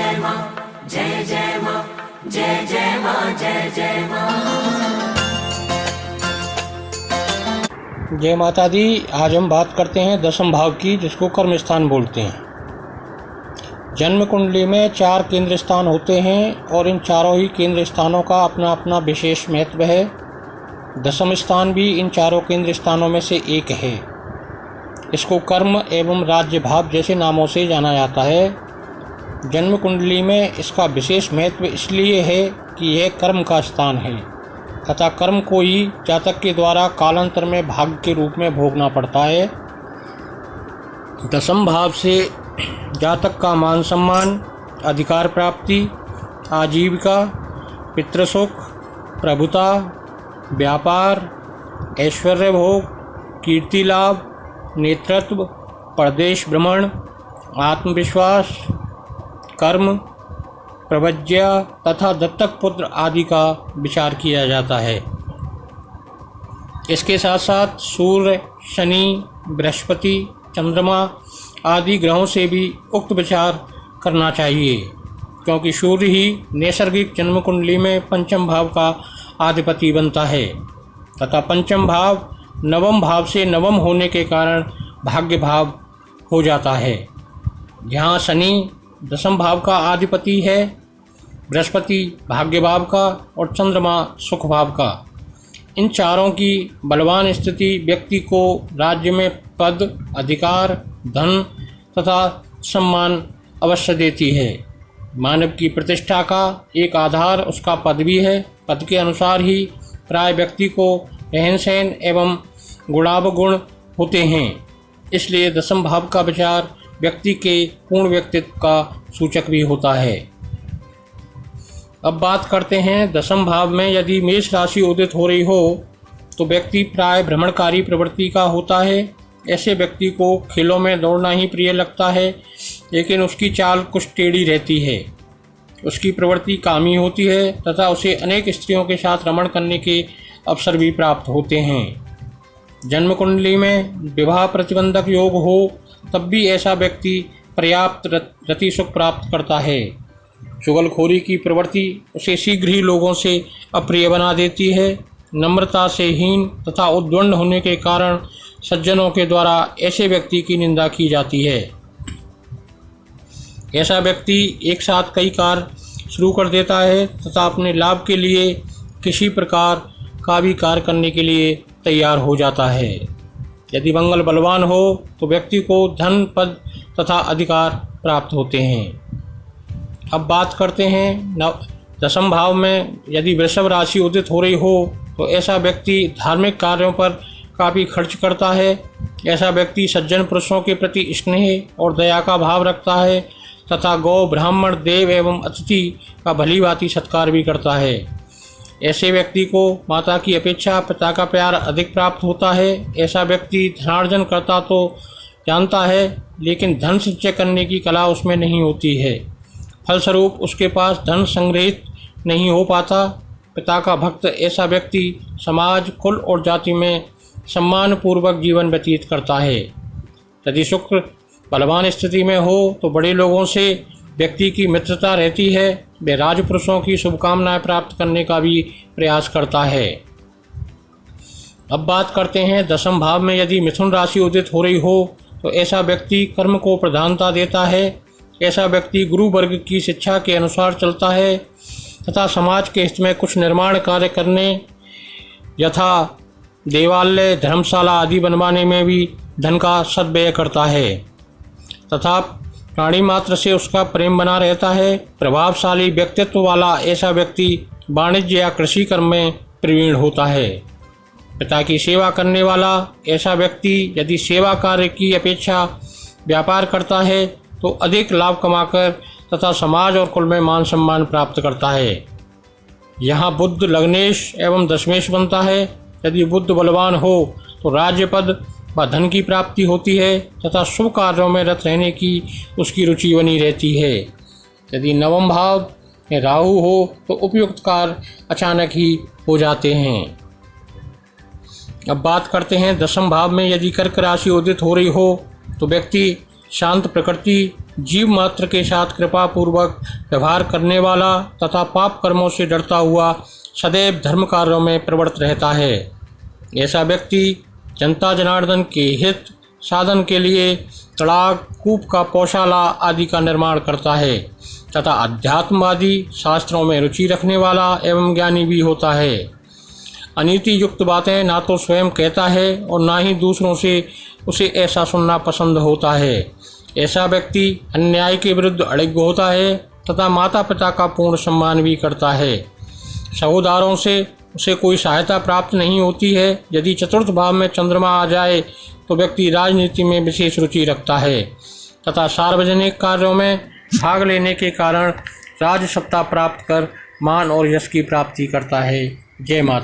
जय माँ, जय जय माँ, जय जय माँ, जय जय माँ। जय माता दी। आज हम बात करते हैं दशम भाव की, जिसको कर्म स्थान बोलते हैं। जन्म कुंडली में 4 केंद्र स्थान होते हैं और इन चारों ही केंद्र स्थानों का अपना अपना विशेष महत्व है। दशम स्थान भी इन चारों केंद्र स्थानों में से एक है। इसको कर्म एवं राज्य भाव जैसे नामों से जाना जाता है। जन्म कुंडली में इसका विशेष महत्व इसलिए है कि यह कर्म का स्थान है तथा कर्म को ही जातक के द्वारा कालांतर में भाग्य के रूप में भोगना पड़ता है। दशम भाव से जातक का मान सम्मान, अधिकार प्राप्ति, आजीविका, पितृसुख, प्रभुता, व्यापार, ऐश्वर्य भोग, कीर्ति लाभ, नेतृत्व, परदेश भ्रमण, आत्मविश्वास, कर्म, प्रवज्या तथा दत्तक पुत्र आदि का विचार किया जाता है। इसके साथ साथ सूर्य, शनि, बृहस्पति, चंद्रमा आदि ग्रहों से भी उक्त विचार करना चाहिए, क्योंकि सूर्य ही नैसर्गिक जन्म कुंडली में पंचम भाव का अधिपति बनता है तथा पंचम भाव नवम भाव से नवम होने के कारण भाग्य भाव हो जाता है। जहाँ शनि दशम भाव का अधिपति है, बृहस्पति भाग्य भाव का और चंद्रमा सुख भाव का। इन चारों की बलवान स्थिति व्यक्ति को राज्य में पद, अधिकार, धन तथा सम्मान अवश्य देती है। मानव की प्रतिष्ठा का एक आधार उसका पद भी है। पद के अनुसार ही प्राय व्यक्ति को रहन सहन एवं गुणावगुण होते हैं। इसलिए दशम भाव का विचार व्यक्ति के पूर्ण व्यक्तित्व का सूचक भी होता है। अब बात करते हैं दशम भाव में यदि मेष राशि उदित हो रही हो तो व्यक्ति प्राय भ्रमणकारी प्रवृत्ति का होता है। ऐसे व्यक्ति को खेलों में दौड़ना ही प्रिय लगता है, लेकिन उसकी चाल कुछ टेढ़ी रहती है। उसकी प्रवृत्ति कामी होती है तथा उसे अनेक स्त्रियों के साथ रमण करने के अवसर भी प्राप्त होते हैं। जन्म कुंडली में विवाह प्रतिबंधक योग हो तब भी ऐसा व्यक्ति पर्याप्त रति सुख प्राप्त करता है। चुगलखोरी की प्रवृत्ति उसे शीघ्र ही लोगों से अप्रिय बना देती है। नम्रता से हीन तथा उद्दंड होने के कारण सज्जनों के द्वारा ऐसे व्यक्ति की निंदा की जाती है। ऐसा व्यक्ति एक साथ कई कार्य शुरू कर देता है तथा अपने लाभ के लिए किसी प्रकार का भी कार्य करने के लिए तैयार हो जाता है। यदि मंगल बलवान हो तो व्यक्ति को धन, पद तथा अधिकार प्राप्त होते हैं। अब बात करते हैं दशम भाव में यदि वृषभ राशि उदित हो रही हो तो ऐसा व्यक्ति धार्मिक कार्यों पर काफ़ी खर्च करता है। ऐसा व्यक्ति सज्जन पुरुषों के प्रति स्नेह और दया का भाव रखता है तथा गौ, ब्राह्मण, देव एवं अतिथि का भली भांति सत्कार भी करता है। ऐसे व्यक्ति को माता की अपेक्षा पिता का प्यार अधिक प्राप्त होता है। ऐसा व्यक्ति धनार्जन करता तो जानता है, लेकिन धन संचय करने की कला उसमें नहीं होती है। फलस्वरूप उसके पास धन संग्रहित नहीं हो पाता। पिता का भक्त ऐसा व्यक्ति समाज, कुल और जाति में सम्मानपूर्वक जीवन व्यतीत करता है। यदि शुक्र बलवान स्थिति में हो तो बड़े लोगों से व्यक्ति की मित्रता रहती है। वे राजपुरुषों की शुभकामनाएं प्राप्त करने का भी प्रयास करता है। अब बात करते हैं दशम भाव में यदि मिथुन राशि उदित हो रही हो तो ऐसा व्यक्ति कर्म को प्रधानता देता है। ऐसा व्यक्ति गुरु वर्ग की शिक्षा के अनुसार चलता है तथा समाज के हित में कुछ निर्माण कार्य करने यथा देवालय, धर्मशाला आदि बनवाने में भी धन का सद्व्यय करता है तथा प्राणी मात्र से उसका प्रेम बना रहता है। प्रभावशाली व्यक्तित्व वाला ऐसा व्यक्ति वाणिज्य या कृषि कर्म में प्रवीण होता है। पिता की सेवा करने वाला ऐसा व्यक्ति यदि सेवा कार्य की अपेक्षा व्यापार करता है तो अधिक लाभ कमाकर तथा समाज और कुल में मान सम्मान प्राप्त करता है। यहाँ बुध लग्नेश एवं दशमेश बनता है। यदि बुध बलवान हो तो राज्य पद व धन की प्राप्ति होती है तथा शुभ कार्यों में रत रहने की उसकी रुचि बनी रहती है। यदि नवम भाव में राहु हो तो उपयुक्त कार्य अचानक ही हो जाते हैं। अब बात करते हैं दशम भाव में यदि कर्क राशि उदित हो रही हो तो व्यक्ति शांत प्रकृति जीव मात्र के साथ कृपा पूर्वक व्यवहार करने वाला तथा पाप कर्मों से डरता हुआ सदैव धर्म कार्यों में प्रवृत्त रहता है। ऐसा व्यक्ति जनता जनार्दन के हित साधन के लिए तड़ाग, कूप का पौशाला आदि का निर्माण करता है तथा अध्यात्मवादी शास्त्रों में रुचि रखने वाला एवं ज्ञानी भी होता है। अनीति युक्त बातें ना तो स्वयं कहता है और ना ही दूसरों से उसे ऐसा सुनना पसंद होता है। ऐसा व्यक्ति अन्याय के विरुद्ध अड़िग होता है तथा माता पिता का पूर्ण सम्मान भी करता है। सहोदारों से उसे कोई सहायता प्राप्त नहीं होती है। यदि चतुर्थ भाव में चंद्रमा आ जाए तो व्यक्ति राजनीति में विशेष रुचि रखता है तथा सार्वजनिक कार्यों में भाग लेने के कारण राज सत्ता प्राप्त कर मान और यश की प्राप्ति करता है। जय माता।